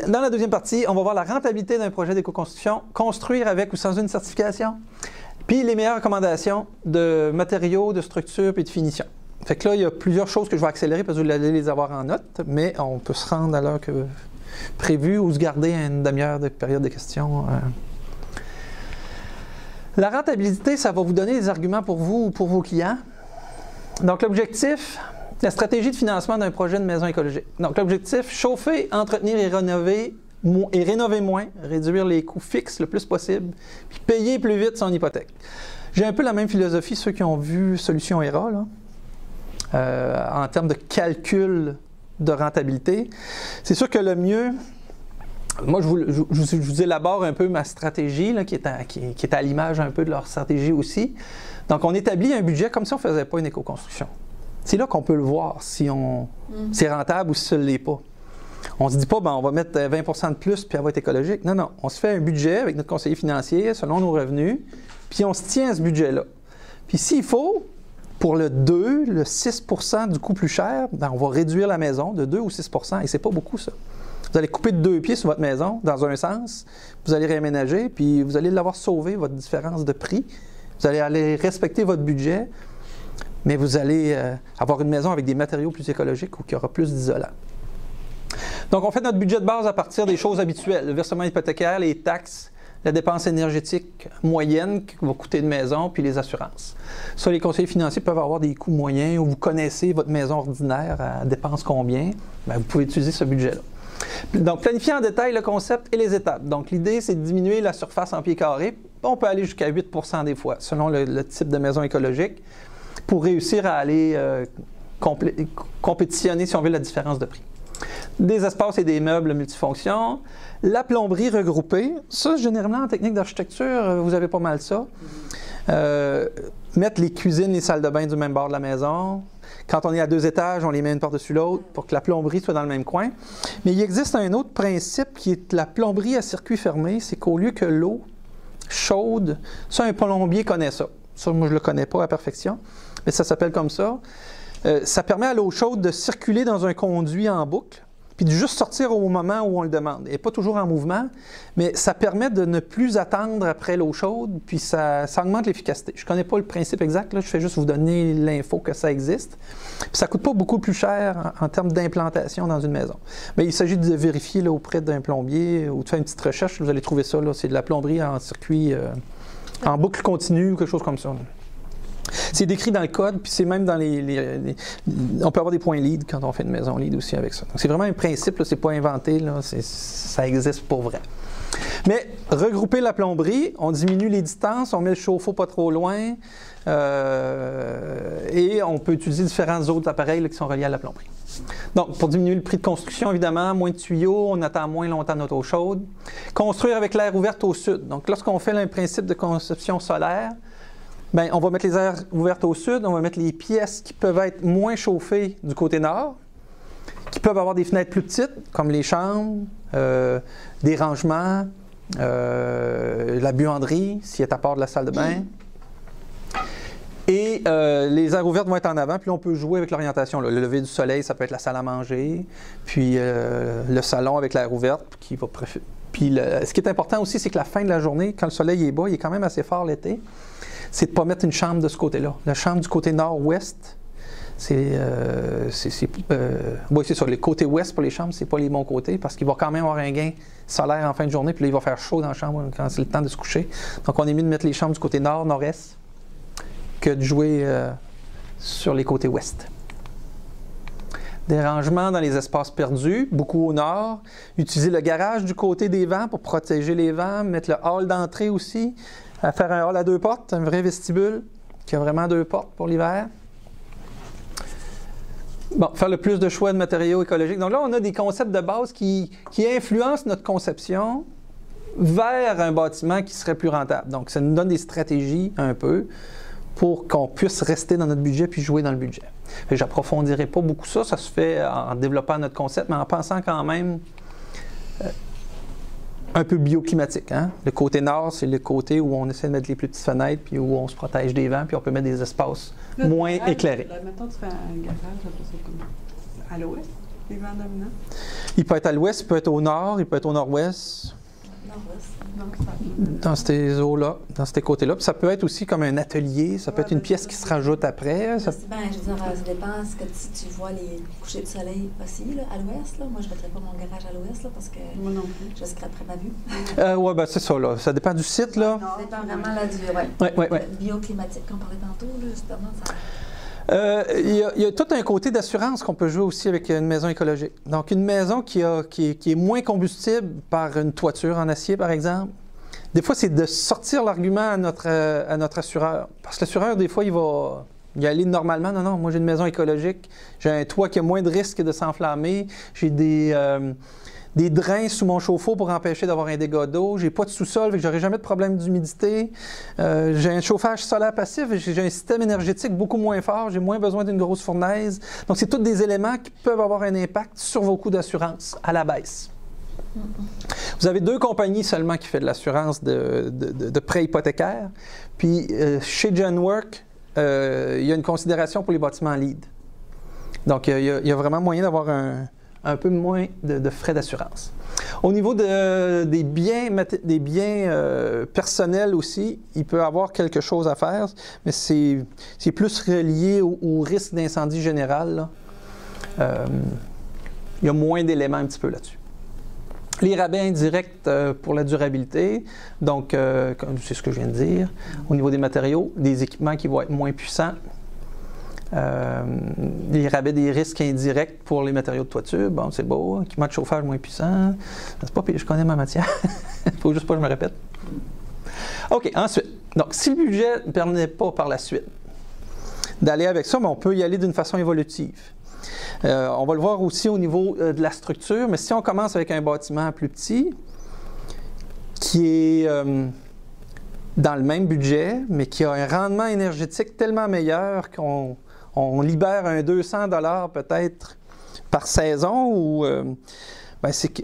Dans la deuxième partie, on va voir la rentabilité d'un projet d'éco-construction, construire avec ou sans une certification, puis les meilleures recommandations de matériaux, de structures et de finition. Fait que là, il y a plusieurs choses que je vais accélérer parce que vous allez les avoir en note, mais on peut se rendre à l'heure que prévue ou se garder une demi-heure de période de questions. La rentabilité, ça va vous donner des arguments pour vous ou pour vos clients. Donc l'objectif, la stratégie de financement d'un projet de maison écologique. Donc l'objectif, chauffer, entretenir et rénover moins, réduire les coûts fixes le plus possible, puis payer plus vite son hypothèque. J'ai un peu la même philosophie, ceux qui ont vu Solutions ERA, là, en termes de calcul de rentabilité. C'est sûr que le mieux, moi je vous élabore un peu ma stratégie, là, qui est à l'image un peu de leur stratégie aussi. Donc on établit un budget comme si on ne faisait pas une éco-construction. C'est là qu'on peut le voir si c'est rentable ou si ce ne l'est pas. On ne se dit pas, ben, on va mettre 20% de plus puis elle va être écologique. Non, non. On se fait un budget avec notre conseiller financier selon nos revenus, puis on se tient à ce budget-là. Puis s'il faut, pour le 2, le 6% du coût plus cher, ben, on va réduire la maison de 2 ou 6%, et c'est pas beaucoup ça. Vous allez couper de 2 pieds sur votre maison, dans un sens, vous allez réaménager, puis vous allez l'avoir sauvé, votre différence de prix. Vous allez aller respecter votre budget, mais vous allez avoir une maison avec des matériaux plus écologiques ou qui aura plus d'isolant. Donc, on fait notre budget de base à partir des choses habituelles. Le versement hypothécaire, les taxes, la dépense énergétique moyenne qui va coûter une maison, puis les assurances. Ça, les conseillers financiers peuvent avoir des coûts moyens ou vous connaissez votre maison ordinaire, elle dépense combien. Bien, vous pouvez utiliser ce budget-là. Donc, planifier en détail le concept et les étapes. Donc, l'idée, c'est de diminuer la surface en pieds carrés. On peut aller jusqu'à 8% des fois, selon le type de maison écologique, pour réussir à aller compétitionner, si on veut, la différence de prix. Des espaces et des meubles multifonctions. La plomberie regroupée. Ça, généralement, en technique d'architecture, vous avez pas mal ça. Mettre les cuisines, les salles de bain du même bord de la maison. Quand on est à 2 étages, on les met une par-dessus l'autre pour que la plomberie soit dans le même coin. Mais il existe un autre principe qui est la plomberie à circuit fermé. C'est qu'au lieu que l'eau chaude, ça, un plombier connaît ça. Ça, moi, je ne le connais pas à perfection, mais ça s'appelle comme ça. Ça permet à l'eau chaude de circuler dans un conduit en boucle, puis de juste sortir au moment où on le demande. Et pas toujours en mouvement, mais ça permet de ne plus attendre après l'eau chaude, puis ça augmente l'efficacité. Je ne connais pas le principe exact, là, je fais juste vous donner l'info que ça existe. Puis ça ne coûte pas beaucoup plus cher en termes d'implantation dans une maison. Mais il s'agit de vérifier là, auprès d'un plombier ou de faire une petite recherche, vous allez trouver ça. C'est de la plomberie en circuit, en boucle continue ou quelque chose comme ça. C'est décrit dans le code, puis c'est même dans on peut avoir des points lead quand on fait une maison lead aussi avec ça. Donc c'est vraiment un principe, c'est pas inventé, là, ça existe pour vrai. Mais regrouper la plomberie, on diminue les distances, on met le chauffe-eau pas trop loin, et on peut utiliser différents autres appareils là, qui sont reliés à la plomberie. Donc, pour diminuer le prix de construction, évidemment, moins de tuyaux, on attend moins longtemps notre eau chaude. Construire avec l'air ouvert au sud. Donc, lorsqu'on fait un principe de conception solaire, bien, on va mettre les aires ouvertes au sud, on va mettre les pièces qui peuvent être moins chauffées du côté nord, qui peuvent avoir des fenêtres plus petites, comme les chambres, des rangements, la buanderie, s'il est à part de la salle de bain. Et les aires ouvertes vont être en avant, puis là, on peut jouer avec l'orientation. Le lever du soleil, ça peut être la salle à manger, puis le salon avec l'air ouverte, qui va Puis ce qui est important aussi, c'est que la fin de la journée, quand le soleil est bas, il est quand même assez fort l'été, c'est de ne pas mettre une chambre de ce côté-là. La chambre du côté nord-ouest, c'est ça. Le côté ouest pour les chambres, c'est pas les bons côtés, parce qu'il va quand même avoir un gain solaire en fin de journée, puis là, il va faire chaud dans la chambre quand c'est le temps de se coucher. Donc, on est mieux de mettre les chambres du côté nord, nord-est, que de jouer sur les côtés ouest. Des rangements dans les espaces perdus, beaucoup au nord. Utiliser le garage du côté des vents pour protéger les vents. Mettre le hall d'entrée aussi. Faire un hall à 2 portes, un vrai vestibule qui a vraiment 2 portes pour l'hiver. Bon, faire le plus de choix de matériaux écologiques. Donc là, on a des concepts de base qui influencent notre conception vers un bâtiment qui serait plus rentable. Donc, ça nous donne des stratégies un peu pour qu'on puisse rester dans notre budget puis jouer dans le budget. Je n'approfondirai pas beaucoup ça, ça se fait en développant notre concept, mais en pensant quand même un peu bioclimatique. Hein? Le côté nord, c'est le côté où on essaie de mettre les plus petites fenêtres puis où on se protège des vents puis on peut mettre des espaces moins éclairés. Là, maintenant, tu fais un garage à l'ouest? les vents dominants? Il peut être à l'ouest, il peut être au nord, il peut être au nord-ouest. Dans ces eaux-là, dans ces côtés-là. Puis ça peut être aussi comme un atelier, ça peut être une pièce qui se rajoute après. Ça... Ben, je veux dire, ça dépend. Est-ce que si tu vois les couchers de soleil aussi là, à l'ouest, là, moi je ne mettrais pas mon garage à l'ouest là, parce que Moi non plus. je scraperais ma vue. Oui, ben c'est ça, là. Ça dépend du site, là. Ça dépend vraiment là, du bioclimatique qu'on parlait tantôt, là, justement. Ça... Il y a tout un côté d'assurance qu'on peut jouer aussi avec une maison écologique. Donc, une maison qui est moins combustible par une toiture en acier, par exemple. Des fois, c'est de sortir l'argument à notre assureur. Parce que l'assureur, des fois, il va y aller normalement. Non, non, moi, j'ai une maison écologique. J'ai un toit qui a moins de risque de s'enflammer. J'ai des drains sous mon chauffe-eau pour empêcher d'avoir un dégât d'eau. J'ai pas de sous-sol, fait que j'aurai jamais de problème d'humidité. J'ai un chauffage solaire passif, j'ai un système énergétique beaucoup moins fort, j'ai moins besoin d'une grosse fournaise. Donc, c'est tous des éléments qui peuvent avoir un impact sur vos coûts d'assurance à la baisse. Vous avez 2 compagnies seulement qui font de l'assurance de prêts hypothécaires. Puis, chez Genworth, il y a une considération pour les bâtiments LEED. Donc, il y a vraiment moyen d'avoir un peu moins de frais d'assurance. Au niveau des biens personnels aussi, il peut y avoir quelque chose à faire, mais c'est plus relié au risque d'incendie général. Il y a moins d'éléments un petit peu là-dessus. Les rabais indirects pour la durabilité, donc c'est ce que je viens de dire. Au niveau des matériaux, des équipements qui vont être moins puissants. Les rabais des risques indirects pour les matériaux de toiture, bon, c'est beau. Équipement de chauffage moins puissant. C'est pas pire, je connais ma matière. Il ne faut juste pas que je me répète. OK, ensuite. Donc, si le budget ne permet pas par la suite d'aller avec ça, mais on peut y aller d'une façon évolutive. On va le voir aussi au niveau de la structure, mais si on commence avec un bâtiment plus petit, qui est dans le même budget, mais qui a un rendement énergétique tellement meilleur qu'on libère un 200 $ peut-être par saison, ou c'est que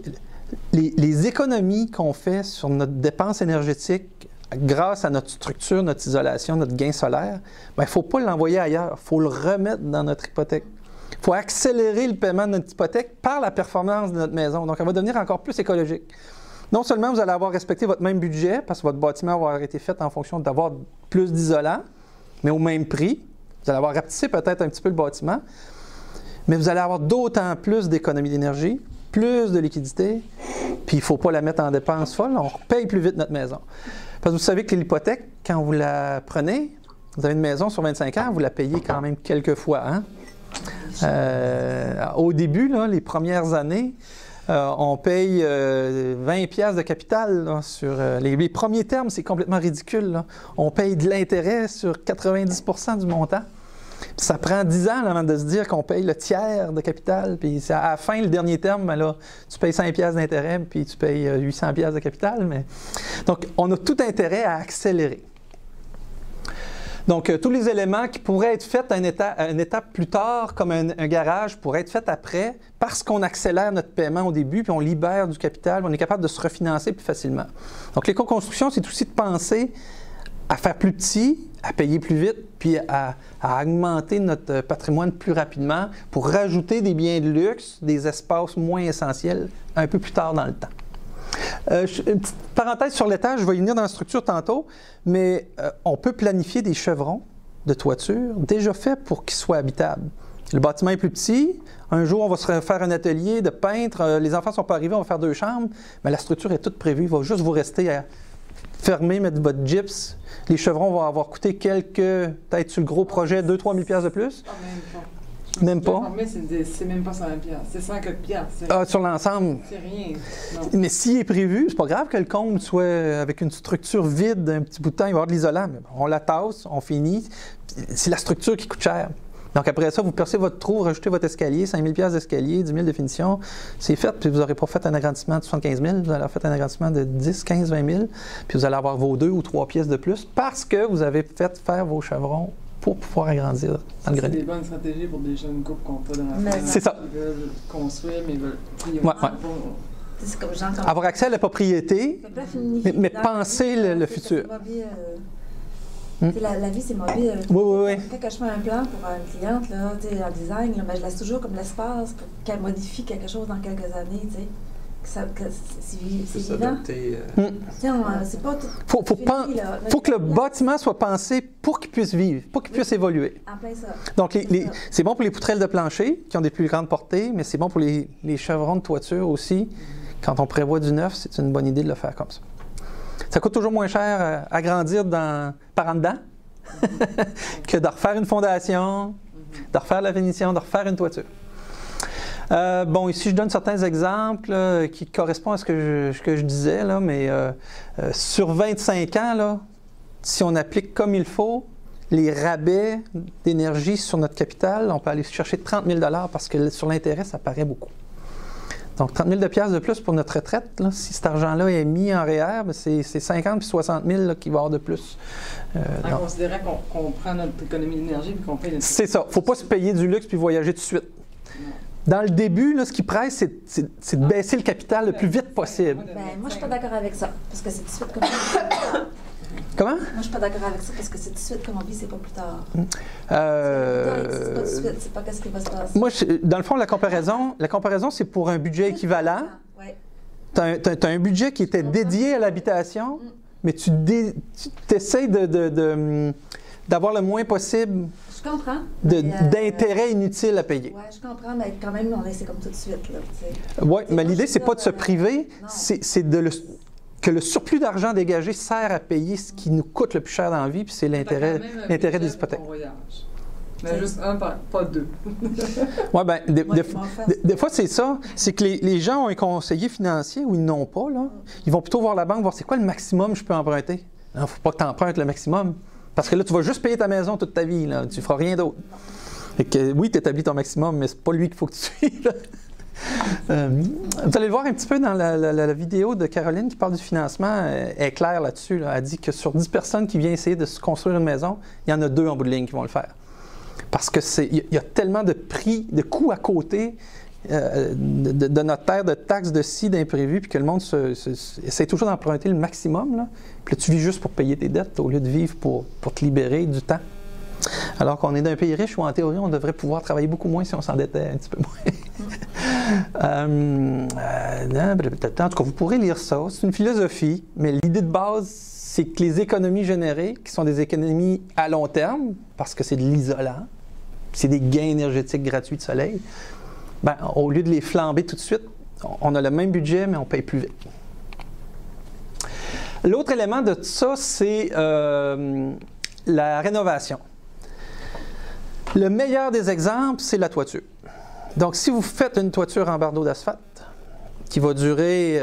les économies qu'on fait sur notre dépense énergétique grâce à notre structure, notre isolation, notre gain solaire, il ne faut pas l'envoyer ailleurs, il faut le remettre dans notre hypothèque. Il faut accélérer le paiement de notre hypothèque par la performance de notre maison. Donc, elle va devenir encore plus écologique. Non seulement vous allez avoir respecté votre même budget, parce que votre bâtiment va avoir été fait en fonction d'avoir plus d'isolant, mais au même prix. Vous allez avoir rapetissé peut-être un petit peu le bâtiment, mais vous allez avoir d'autant plus d'économie d'énergie, plus de liquidité, puis il ne faut pas la mettre en dépense folle, on paye plus vite notre maison. Parce que vous savez que l'hypothèque, quand vous la prenez, vous avez une maison sur 25 ans, vous la payez quand même quelques fois. Hein? Au début, là, les premières années, on paye 20 piastres de capital là, sur les premiers termes, c'est complètement ridicule. Là. On paye de l'intérêt sur 90% du montant. Puis ça prend 10 ans là, avant de se dire qu'on paye le tiers de capital. Puis à la fin, le dernier terme, ben, là, tu payes 5 piastres d'intérêt, puis tu payes 800 piastres de capital. Mais... Donc, on a tout intérêt à accélérer. Donc, tous les éléments qui pourraient être faits à une étape plus tard, comme un garage, pourraient être faits après, parce qu'on accélère notre paiement au début, puis on libère du capital, puis on est capable de se refinancer plus facilement. Donc, l'éco-construction, c'est aussi de penser à faire plus petit, à payer plus vite, puis à augmenter notre patrimoine plus rapidement pour rajouter des biens de luxe, des espaces moins essentiels, un peu plus tard dans le temps. Une petite parenthèse sur l'étage, je vais y venir dans la structure tantôt, mais on peut planifier des chevrons de toiture déjà faits pour qu'ils soient habitables. Le bâtiment est plus petit, un jour on va se faire un atelier de peintre, les enfants ne sont pas arrivés, on va faire 2 chambres, mais la structure est toute prévue, il va juste vous rester à fermer, mettre votre gyps. Les chevrons vont avoir coûté peut-être sur le gros projet, 2-3 000 piastres de plus. Même pas? C'est même pas 100 piastres. C'est 104 piastres. Ah, sur l'ensemble? C'est rien. Non. Mais s'il est prévu, c'est pas grave que le comble soit avec une structure vide d'un petit bout de temps, il va y avoir de l'isolant. On la tasse, on finit. C'est la structure qui coûte cher. Donc après ça, vous percez votre trou, rajoutez votre escalier, 5 000 piastres d'escalier, 10 000 de finition. C'est fait, puis vous n'aurez pas fait un agrandissement de 75 000, vous allez avoir fait un agrandissement de 10, 15, 20 000, puis vous allez avoir vos 2 ou 3 pièces de plus parce que vous avez fait faire vos chevrons pour pouvoir agrandir dans le grenier. C'est des bonnes stratégies pour des jeunes couples qui n'ont pas de famille. C'est ça. Ils veulent construire, mais ils veulent... C'est comme genre, avoir accès à la propriété, mais penser le futur. Tu sais, la vie, c'est mobile. Oui. Quand je fais un plan pour une cliente, là, tu sais, en design, là, ben, je laisse toujours comme l'espace pour qu'elle modifie quelque chose dans quelques années, tu sais. Que c'est vivant. C'est pas tout. Faut que le bâtiment soit pensé pour qu'il puisse vivre, pour qu'il puisse évoluer. En plein ça. Donc, c'est bon pour les poutrelles de plancher qui ont des plus grandes portées, mais c'est bon pour les chevrons de toiture aussi. Quand on prévoit du neuf, c'est une bonne idée de le faire comme ça. Ça coûte toujours moins cher à agrandir par en dedans que de refaire une fondation, de refaire la finition, de refaire une toiture. Bon, ici, je donne certains exemples qui correspondent à ce que je disais, là, mais sur 25 ans, là, si on applique comme il faut les rabais d'énergie sur notre capital, on peut aller chercher 30 000 $ parce que sur l'intérêt, ça paraît beaucoup. Donc, 30 000 de plus pour notre retraite, là, si cet argent-là est mis en REER, ben c'est 50 puis 60 000 là, qui va y avoir de plus. En considérant qu'on prend notre économie d'énergie et qu'on paye notre... C'est ça. Il ne faut pas se payer du luxe puis voyager tout de suite. Dans le début, là, ce qui presse, c'est de baisser le capital le plus vite possible. Ben, moi, je ne suis pas d'accord avec ça, parce que c'est tout de suite comme ça. Comment? Moi, je ne suis pas d'accord avec ça, parce que c'est tout de suite comme on vit, c'est pas plus tard. C'est pas tout de suite, c'est pas qu'est-ce qui va se passer. Moi, dans le fond, la comparaison, c'est pour un budget équivalent. Ouais. Tu as un budget qui était dédié à l'habitation, mais tu essaies d'avoir le moins possible Je comprends. d'intérêts inutiles à payer. Oui, je comprends, mais quand même, on essaie comme tout de suite. Oui, mais l'idée, c'est pas de se priver, c'est que le surplus d'argent dégagé sert à payer ce qui nous coûte le plus cher dans la vie, puis c'est l'intérêt des hypothèques. Mais juste un, pas deux. Oui, bien, des fois, c'est ça. C'est que les gens ont un conseiller financier ou ils n'ont pas, là. Ils vont plutôt voir la banque, voir c'est quoi le maximum que je peux emprunter. Il ne faut pas que tu empruntes le maximum. Parce que là, tu vas juste payer ta maison toute ta vie, là. Tu ne feras rien d'autre. Oui, tu établis ton maximum, mais c'est pas lui qu'il faut que tu suives. Vous allez le voir un petit peu dans la vidéo de Caroline qui parle du financement. Elle est claire là-dessus. Là. Elle dit que sur 10 personnes qui viennent essayer de se construire une maison, il y en a 2 en bout de ligne qui vont le faire. Parce qu'il y a tellement de prix, de coûts à côté de notaires, de taxes, de ci, d'imprévus, puis que le monde essaie toujours d'emprunter le maximum. Là. Puis là, tu vis juste pour payer tes dettes au lieu de vivre pour te libérer du temps. Alors qu'on est dans un pays riche où, en théorie, on devrait pouvoir travailler beaucoup moins si on s'endettait un petit peu moins. En tout cas, vous pourrez lire ça. C'est une philosophie, mais l'idée de base, c'est que les économies générées, qui sont des économies à long terme, parce que c'est de l'isolant, c'est des gains énergétiques gratuits de soleil, ben, au lieu de les flamber tout de suite, on a le même budget, mais on paye plus vite. L'autre élément de tout ça, c'est la rénovation. Le meilleur des exemples, c'est la toiture. Donc, si vous faites une toiture en bardeau d'asphalte, qui va durer,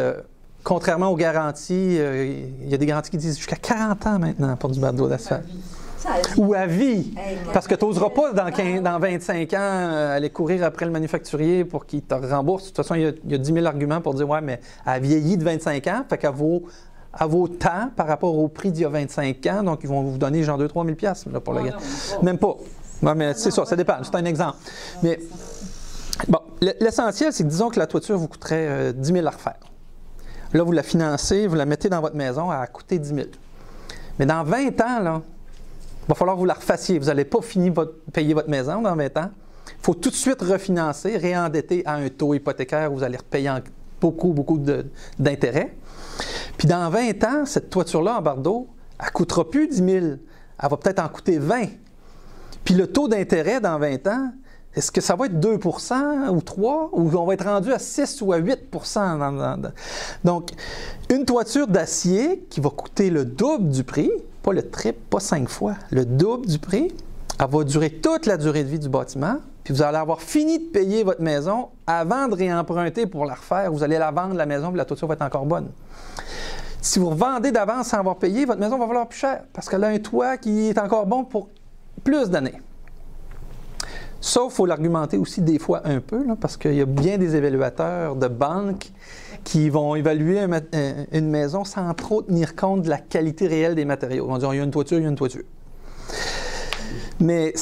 contrairement aux garanties, il y a des garanties qui disent jusqu'à 40 ans maintenant pour du bardeau d'asphalte. Ou à vie. Parce que tu n'oseras pas dans 25 ans aller courir après le manufacturier pour qu'il te rembourse. De toute façon, il y a 10 000 arguments pour dire « Ouais, mais elle vieillit de 25 ans, fait qu'elle vaut temps par rapport au prix d'il y a 25 ans, donc ils vont vous donner genre 2 000 à 3 000 pour le gars. » Même pas. Ouais, mais c'est ça dépend. C'est un exemple. Mais bon, l'essentiel, c'est que disons que la toiture vous coûterait 10 000 à refaire. Là, vous la financez, vous la mettez dans votre maison, elle a coûté 10 000. Mais dans 20 ans, là, il va falloir que vous la refassiez. Vous n'allez pas finir payer votre maison dans 20 ans. Il faut tout de suite refinancer, réendetter à un taux hypothécaire où vous allez repayer beaucoup d'intérêts. Puis dans 20 ans, cette toiture-là en bardeau, elle ne coûtera plus 10 000. Elle va peut-être en coûter 20. Puis le taux d'intérêt dans 20 ans, est-ce que ça va être 2 ou 3 ou on va être rendu à 6 ou à 8 Donc, une toiture d'acier qui va coûter le double du prix, pas le triple, pas 5 fois, le double du prix, elle va durer toute la durée de vie du bâtiment, puis vous allez avoir fini de payer votre maison avant de réemprunter pour la refaire. Vous allez la vendre, la maison, puis la toiture va être encore bonne. Si vous revendez d'avance sans avoir payé, votre maison va valoir plus cher parce qu'elle a un toit qui est encore bon pour plus d'années. Sauf, il faut l'argumenter aussi des fois un peu, là, parce qu'il y a bien des évaluateurs de banques qui vont évaluer une maison sans trop tenir compte de la qualité réelle des matériaux. Ils vont dire, il y a une toiture, il y a une toiture. Mais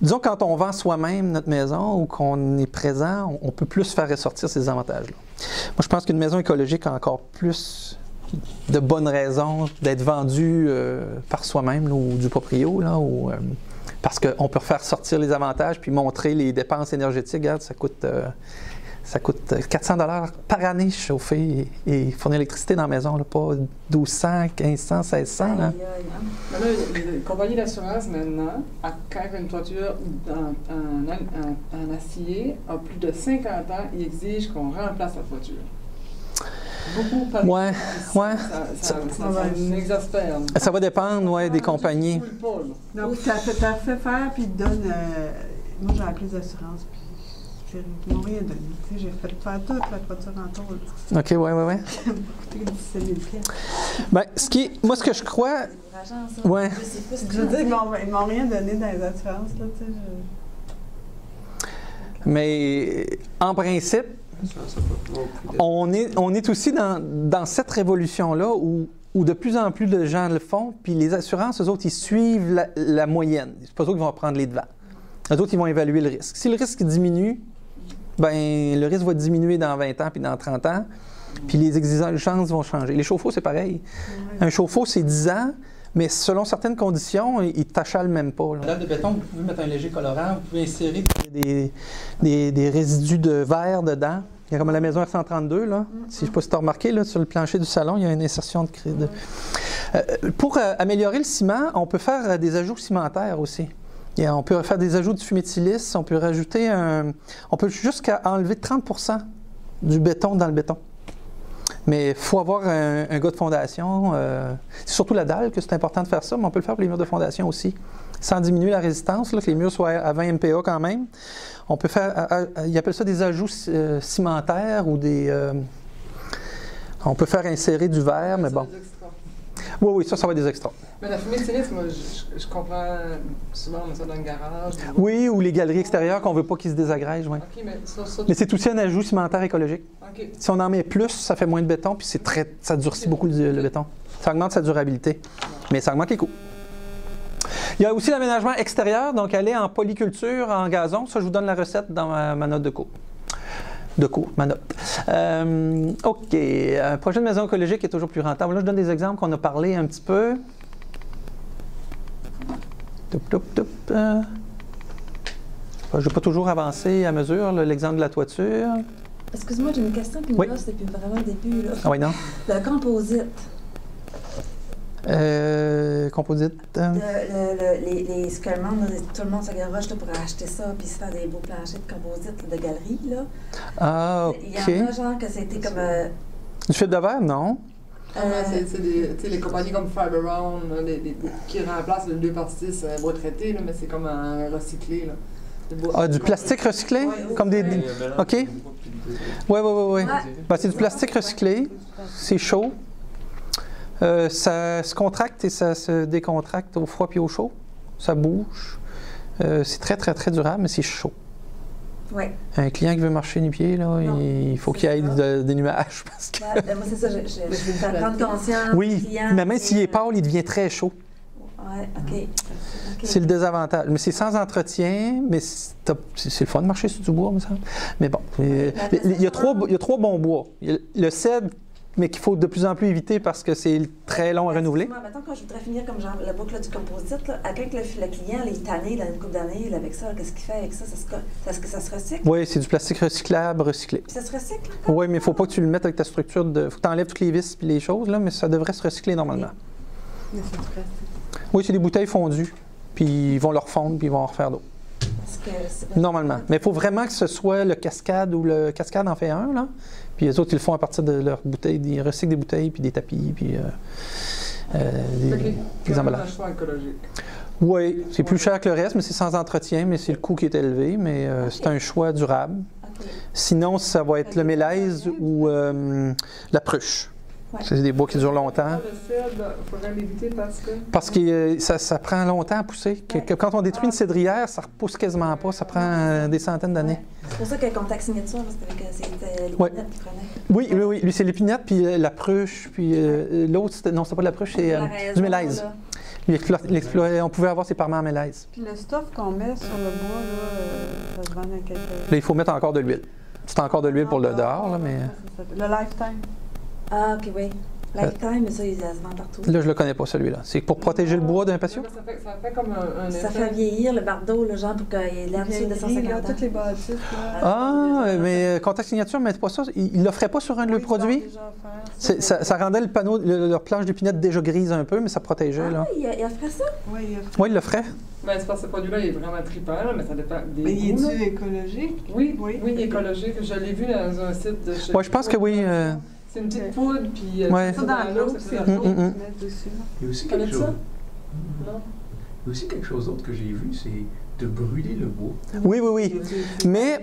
disons, quand on vend soi-même notre maison ou qu'on est présent, on peut plus faire ressortir ces avantages-là. Moi, je pense qu'une maison écologique a encore plus de bonnes raisons d'être vendu par soi-même là, ou du proprio, là, ou, parce qu'on peut faire sortir les avantages puis montrer les dépenses énergétiques. Regarde, ça coûte 400 $ par année chauffer et fournir l'électricité dans la maison, là, pas 1200, 1500, 1600. Là. Mais là, les compagnies d'assurance maintenant, quand une toiture en acier a plus de 50 ans, ils exigent qu'on remplace la toiture. Beaucoup par ouais. Ça m'exaspère. Ça va dépendre des compagnies. Donc, ça fait faire, puis ils te donnent. Moi, j'ai appelé d'assurance, puis ils m'ont rien donné. J'ai fait faire toute la toiture en tôle. OK, ouais. Ça m'a coûté 17 000 $. Ben, moi, ce que je crois. Ouais. Je veux dire, ils m'ont rien donné dans les assurances, là, tu sais. Mais en principe, on est aussi dans cette révolution-là où de plus en plus de gens le font, puis les assurances, eux autres, ils suivent la moyenne. C'est pas eux autres qui vont prendre les devants. Eux autres, ils vont évaluer le risque. Si le risque diminue, ben le risque va diminuer dans 20 ans puis dans 30 ans, puis les exigences vont changer. Les chauffe-eau, c'est pareil. Un chauffe-eau, c'est 10 ans, mais selon certaines conditions, ils ne t'achalent même pas. Là. De béton, vous pouvez mettre un léger colorant, vous pouvez insérer des résidus de verre dedans. Il y a comme à la maison R132, là. Je ne sais pas si tu as remarqué, là, sur le plancher du salon, il y a une insertion de... Pour améliorer le ciment, on peut faire des ajouts cimentaires aussi. On peut faire des ajouts de fumée de silice, on peut rajouter on peut jusqu'à enlever 30 % du béton dans le béton. Mais il faut avoir un gars de fondation. C'est surtout la dalle que c'est important de faire ça, mais on peut le faire pour les murs de fondation aussi. Sans diminuer la résistance, là, que les murs soient à 20 MPa quand même. On peut faire, ils appellent ça des ajouts cimentaires ou des... on peut faire insérer du verre, mais bon. Oui, ça va être des extras. Mais la fumée de silice, moi, je comprends souvent, on met ça dans le garage. Oui, ou les galeries extérieures qu'on ne veut pas qu'ils se désagrègent. Oui. OK, mais mais c'est aussi un ajout cimentaire écologique. Okay. Si on en met plus, ça fait moins de béton, puis ça durcit beaucoup le béton. Ça augmente sa durabilité, mais ça augmente les coûts. Il y a aussi l'aménagement extérieur, donc aller en polyculture, en gazon. Ça, je vous donne la recette dans ma note de cours. Ma note. OK. Un projet de maison écologique est toujours plus rentable. Là, je donne des exemples qu'on a parlé un petit peu. Je ne vais pas toujours avancer à mesure, l'exemple de la toiture. Excuse-moi, j'ai une question qui me passe depuis vraiment le début. Là. Ah oui, non? Le composite. Composite. Ce que tout le monde se garoche pour acheter ça puis se faire des beaux planchers de composite de galerie. Là. Ah, OK. Il y en a genre que c'était comme... Du fil de verre, non? C'est les compagnies comme Fiberon qui remplacent le 2x6 bois traité, là, mais c'est comme un recyclé. Là. Du plastique recyclé? Ouais, comme des... OK. Oui. Ben, c'est du plastique recyclé. C'est chaud. Ça se contracte et ça se décontracte au froid puis au chaud. Ça bouge. C'est très, très, très durable, mais c'est chaud. Oui. Un client qui veut marcher nu-pied, là, il faut qu'il aille des nuages. Parce que... moi, c'est ça, je vais prendre conscience. Oui, mais même s'il est pâle, il devient très chaud. Oui, OK. C'est le désavantage. Mais c'est sans entretien, mais c'est le fun de marcher sur du bois, me semble. Mais bon, il y a trois bons bois. Il y a le cèdre, mais qu'il faut de plus en plus éviter parce que c'est très long à renouveler. Maintenant, quand je voudrais finir comme genre la boucle du composite, là, à quand le client est tanné dans une couple d'années avec ça, qu'est-ce qu'il fait avec ça? Est-ce que ça se recycle? Oui, c'est du plastique recyclable, recyclé. Puis ça se recycle? Oui, mais il ne faut pas que tu le mettes avec ta structure de... Il faut que tu enlèves toutes les vis et les choses, là, mais ça devrait se recycler normalement. Mais c'est du plastique. Oui, c'est des bouteilles fondues, puis ils vont le refondre, puis ils vont en refaire d'autres. Normalement. Mais il faut vraiment que ce soit le Cascade ou le Cascade en fait un, là. Puis les autres, ils le font à partir de leurs bouteilles. Ils recyclent des bouteilles, puis des tapis, puis des emballages. C'est un choix écologique. Oui, c'est plus cher que le reste, mais c'est sans entretien, mais c'est le coût qui est élevé, mais c'est un choix durable. Sinon, ça va être le mélèze ou la pruche. Ouais. C'est des bois qui durent longtemps. Le cèdre, il faudrait l'éviter parce que ça prend longtemps à pousser. Quand on détruit une cédrière, ça ne repousse quasiment pas. Ça prend des centaines d'années. Ouais. C'est pour ça que le contact signature, c'était l'épinette qui prenait. Oui. Lui, c'est l'épinette, puis la pruche, puis l'autre, non, c'était pas de la pruche, c'est du mélèze. On pouvait avoir ses parements en mélèze. Puis le stuff qu'on met sur le bois, là, ça se vend à quelques... Là, il faut mettre encore de l'huile. C'est encore de l'huile pour le dehors, là, mais... Le lifetime. Ah, OK, oui. Lifetime, ça, ils se vendent partout. Là, je le connais pas, celui-là. C'est pour protéger le bois d'un patio? Ça fait comme un effet. Ça fait vieillir le bardeau, là, genre, pour qu'il ait l'air de 250 ans. Toutes les bâtisses, là. Ah, mais Contact Signature ne met pas ça. Ils ne l'offraient pas sur un de leurs produits? Ça rendait le panneau, leur planche d'épinette déjà grise un peu, mais ça protégeait. Ah, là. il offrait ça? Oui, il offrait. Oui, il l'offrait. Ben, c'est parce que ce produit-là, il est vraiment trippant, là, mais ça dépend des Mais il goûts, là. est-tu écologique? Oui, il est écologique. Je l'ai vu dans un site de chez... Oui, je pense que oui. C'est une petite poudre, puis... Ouais. Ça, dans l'eau, c'est l'eau qu'ils mettent dessus. Il y a aussi Tu connais quelque ça? chose. Non? Il y a aussi quelque chose d'autre que j'ai vu, c'est de brûler le bois. Oui, oui, oui. Mais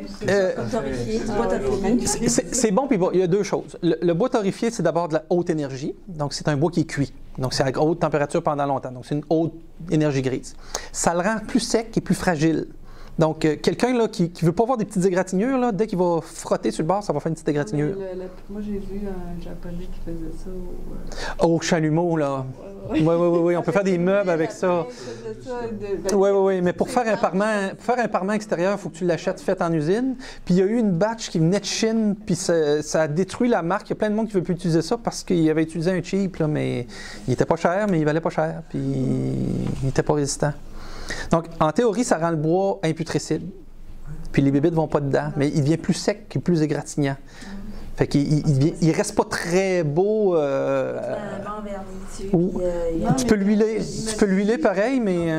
Torréfié, du bois torréfié. c'est bon, puis bon, il y a deux choses. Le bois torréfié, c'est d'abord de la haute énergie. Donc, c'est un bois qui est cuit. Donc, c'est à haute température pendant longtemps. Donc, c'est une haute énergie grise. Ça le rend plus sec et plus fragile. Donc, quelqu'un là, qui ne veut pas voir des petites égratignures, là, dès qu'il va frotter sur le bord, ça va faire une petite égratignure. Moi, j'ai vu un Japonais qui faisait ça Au chalumeau, là. Oui, on peut faire des meubles avec ça. Oui, mais pour faire un parement extérieur, il faut que tu l'achètes fait en usine. Puis il y a eu une batch qui venait de Chine, puis ça a détruit la marque. Il y a plein de monde qui ne veut plus utiliser ça parce qu'il avait utilisé un cheap, là, mais il n'était pas cher, mais il valait pas cher, puis il n'était pas résistant. Donc, en théorie, ça rend le bois imputrescible. Puis les bébites ne vont pas dedans, mais il devient plus sec et plus égratignant. Fait qu'il il reste pas très beau. Tu peux l'huiler pareil, mais.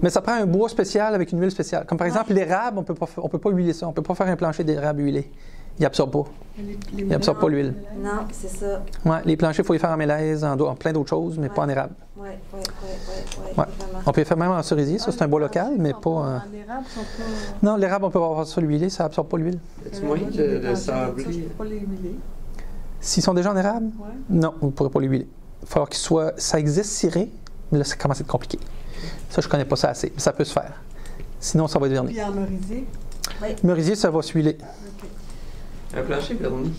Mais ça prend un bois spécial avec une huile spéciale. Comme par exemple l'érable, on peut pas huiler ça. On peut pas faire un plancher d'érable huilé. Il absorbe pas. Il absorbe pas l'huile. Non, c'est ça. Ouais, les planchers, il faut les faire en mélèze, en plein d'autres choses, mais pas en érable. Oui. On peut les faire même en cerisier, ça c'est un bois local, mais pas en... L'érable sont pas... Non, l'érable, on peut avoir ça l'huiler, ça absorbe pas l'huile. Est-ce moyen de sabler? Je peux pas les huiler. S'ils sont déjà en érable? Ouais. Non, vous ne pourrez pas les huiler. Il va falloir qu'ils soient... Ça existe ciré, mais là, ça commence à être compliqué. Ça, je connais pas ça assez, mais ça peut se faire. Sinon, ça va être verni. Puis en merisier? Oui. Merisier, ça va s'huiler. Un plancher verni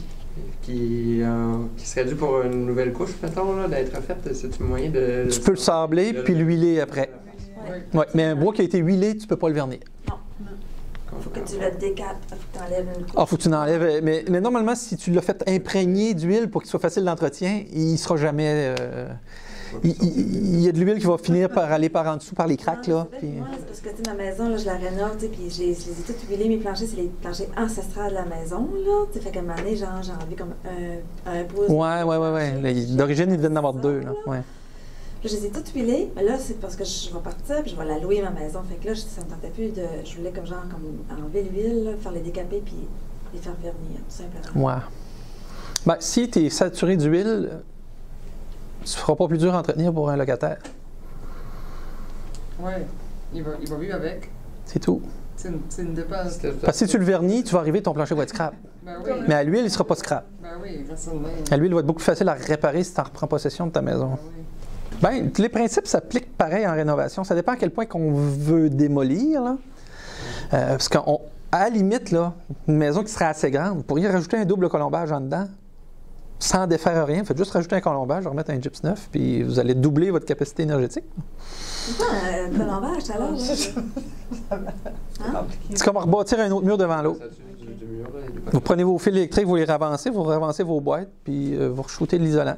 qui serait dû pour une nouvelle couche, mettons, là, d'être fait, c'est un moyen de... Tu peux le sabler puis l'huiler après. Oui. Ouais, mais un bois qui a été huilé, tu ne peux pas le vernir. Non. Il faut que tu le décapes, il faut que tu enlèves une couche. Ah, faut que tu l'enlèves. Mais normalement, si tu l'as fait imprégner d'huile pour qu'il soit facile d'entretien, il ne sera jamais... Il y a de l'huile qui va finir par aller par en dessous, par les craques, là. C'est parce que, tu sais, ma maison, là, je la rénove, tu sais, puis je les ai toutes huilées, mes planchers, c'est les planchers ancestrales de la maison, là. Tu sais, fait qu'à un moment donné, genre, j'ai enlevé comme un pouce. Ouais. D'origine, il devait en avoir deux, là. Ouais. Là, je les ai toutes huilées, mais là, c'est parce que je vais partir, puis je vais la louer, ma maison. Fait que là, ça me tentait plus de... Je voulais comme genre, comme enlever l'huile, là, faire les décaper, puis les faire vernir, tout simplement. Ouais. Ben, si tu es saturé d'huile... Tu ne feras pas plus dur à entretenir pour un locataire. Oui, il va vivre avec. C'est tout. C'est une dépense. Parce que si tu le vernis, tu vas arriver, ton plancher va être scrap. Ben oui. Mais à l'huile, il ne sera pas scrap. Ben oui, rassure-moi. À l'huile, il va être beaucoup plus facile à réparer si tu en reprends possession de ta maison. Ben oui. Bien, les principes s'appliquent pareil en rénovation. Ça dépend à quel point qu'on veut démolir, là. Parce qu'à la limite, là, une maison qui serait assez grande, vous pourriez rajouter un double colombage en dedans. Sans défaire rien, faites juste rajouter un colombage, remettre un gyps neuf, puis vous allez doubler votre capacité énergétique. C'est pas un colombage, tout à l'heure, là. C'est comme rebâtir un autre mur devant l'autre. Vous prenez vos fils électriques, vous les ravancez, vous ravancez vos boîtes, puis vous re-shootez de l'isolant.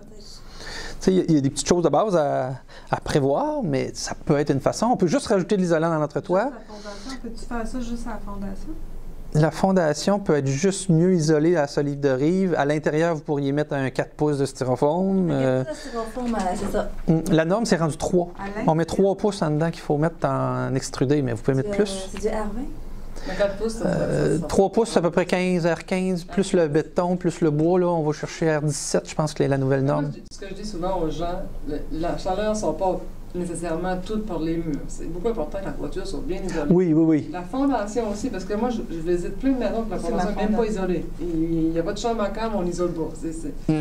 Il y a des petites choses de base à prévoir, mais ça peut être une façon. On peut juste rajouter de l'isolant dans notre toit. La fondation, peux-tu faire ça juste à la fondation? La fondation peut être juste mieux isolée à la solive de rive. À l'intérieur, vous pourriez mettre un 4 pouces de styrofoam. C'est ça. La norme, c'est rendu 3. On met 3 pouces en dedans qu'il faut mettre en extrudé, mais vous pouvez mettre plus. C'est du R20? 4 pouces, 3 pouces, c'est à peu près 15, R15, plus le béton, plus le bois. Là, on va chercher R17, je pense que c'est la nouvelle norme. Ce que je dis souvent aux gens, la chaleur ne sort pas nécessairement toutes par les murs. C'est beaucoup important que la toiture soit bien isolée. Oui. La fondation aussi, parce que moi, je visite plein de maisons que la fondation n'est même pas isolée. Il n'y a pas de chambre à câble, on n'isole pas. Puis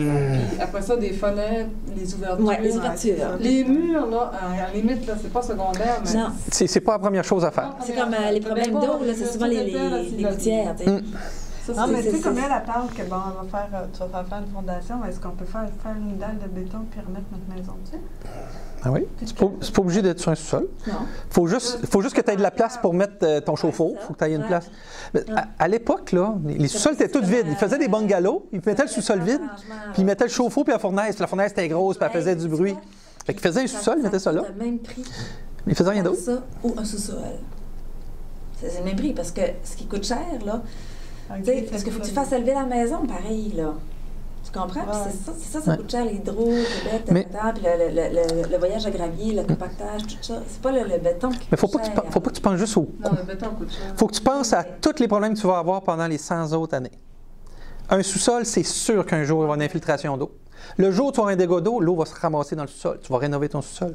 après ça, des fenêtres, les ouvertures. Oui, les ouvertures. Les murs, là, à la limite, là, c'est pas secondaire, mais... Non. C'est pas la première chose à faire. C'est comme les problèmes d'eau, là, c'est souvent les gouttières. Non, mais tu sais, comme elle parle que, bon, tu vas faire une fondation, mais est-ce qu'on peut faire une dalle de béton puis remettre notre maison, tu sais? Ah oui? C'est pas obligé d'être sur un sous-sol. Non. Faut juste que tu aies de la place pour mettre ton chauffe-eau. Il faut que tu aies une place. Mais à l'époque, là, les sous-sols étaient tous vides. Ils faisaient des bungalows, ils mettaient le sous-sol vide, puis ils mettaient le chauffe-eau puis la fournaise. La fournaise était grosse, puis elle faisait du bruit. Fait qu'ils faisaient un sous-sol, ils mettaient ça là. C'est le même prix. Mais ils faisaient rien d'autre. Ça ou un sous-sol. C'est le même prix, parce que ce qui coûte cher, là, tu sais, parce qu'il faut que tu fasses élever la maison, pareil, là. Tu comprends? Ouais. Puis c'est ça coûte cher, l'hydro, le béton, puis le voyage à gravier, le compactage, tout ça. C'est pas le béton qui coûte Mais faut pas que tu penses juste au Non, le béton coûte cher. Faut que tu penses à tous les problèmes que tu vas avoir pendant les 100 autres années. Un sous-sol, c'est sûr qu'un jour, il va y avoir une infiltration d'eau. Le jour où tu vas avoir un dégât d'eau, l'eau va se ramasser dans le sous-sol. Tu vas rénover ton sous-sol.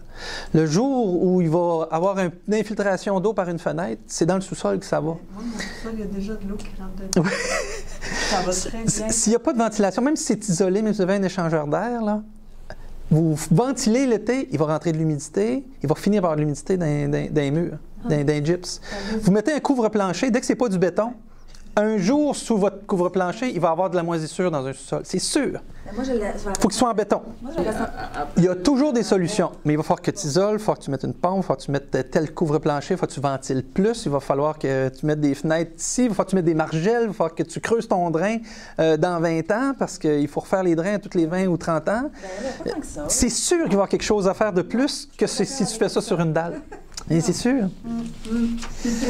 Le jour où il va y avoir une infiltration d'eau par une fenêtre, c'est dans le sous-sol que ça va. Moi, mon sous-sol, il y a déjà de l'eau qui rentre dedans. Ça va très bien. S'il n'y a pas de ventilation, même si c'est isolé, même si vous avez un échangeur d'air, là, vous ventilez l'été, il va rentrer de l'humidité, il va finir par avoir de l'humidité dans les murs, dans les gyps. Vous mettez un couvre-plancher, dès que ce n'est pas du béton, un jour, sous votre couvre-plancher, il va y avoir de la moisissure dans un sous-sol. C'est sûr. Il faut qu'il soit en béton. Il y a toujours des solutions, mais il va falloir que tu isoles, il va falloir que tu mettes une pompe, il va falloir que tu mettes tel couvre-plancher, il va falloir que tu ventiles plus, il va falloir que tu mettes des fenêtres ici, il va falloir que tu mettes des margelles, il va falloir que tu creuses ton drain dans 20 ans, parce qu'il faut refaire les drains tous les 20 ou 30 ans. C'est sûr qu'il va y avoir quelque chose à faire de plus que si tu fais ça sur une dalle. Et c'est sûr.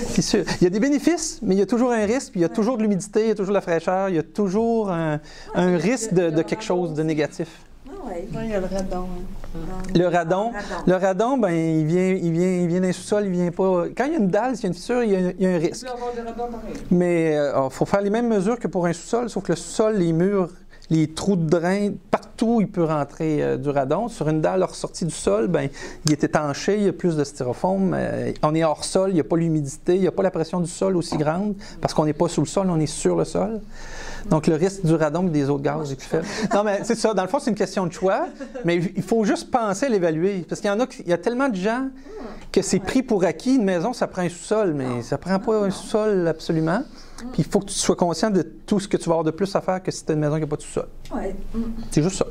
C'est sûr. Il y a des bénéfices, mais il y a toujours un risque, puis il y a toujours de l'humidité, il y a toujours de la fraîcheur, il y a toujours un risque de quelque chose de négatif. Oui, il y a le radon. Le radon, ben, il vient d'un sous-sol, il vient pas. Quand il y a une dalle, s'il y a une fissure, il y a un risque. Il peut y avoir des radons pareil. Mais il faut faire les mêmes mesures que pour un sous-sol, sauf que le sous-sol, les murs, les trous de drain, partout, il peut rentrer du radon. Sur une dalle ressortie du sol, ben, il est étanché, il y a plus de styrofoam. On est hors sol, il n'y a pas l'humidité, il n'y a pas la pression du sol aussi grande, parce qu'on n'est pas sous le sol, on est sur le sol. Donc, le risque du radon et des autres gaz est plus faible. Non, mais c'est ça. Dans le fond, c'est une question de choix, mais il faut juste penser à l'évaluer. Parce qu'il y a tellement de gens que c'est pris pour acquis. Une maison, ça prend un sous-sol, mais ça ne prend pas un sous-sol absolument. Puis il faut que tu sois conscient de tout ce que tu vas avoir de plus à faire que si tu as une maison qui n'a pas de sous-sol. Ouais. C'est juste ça.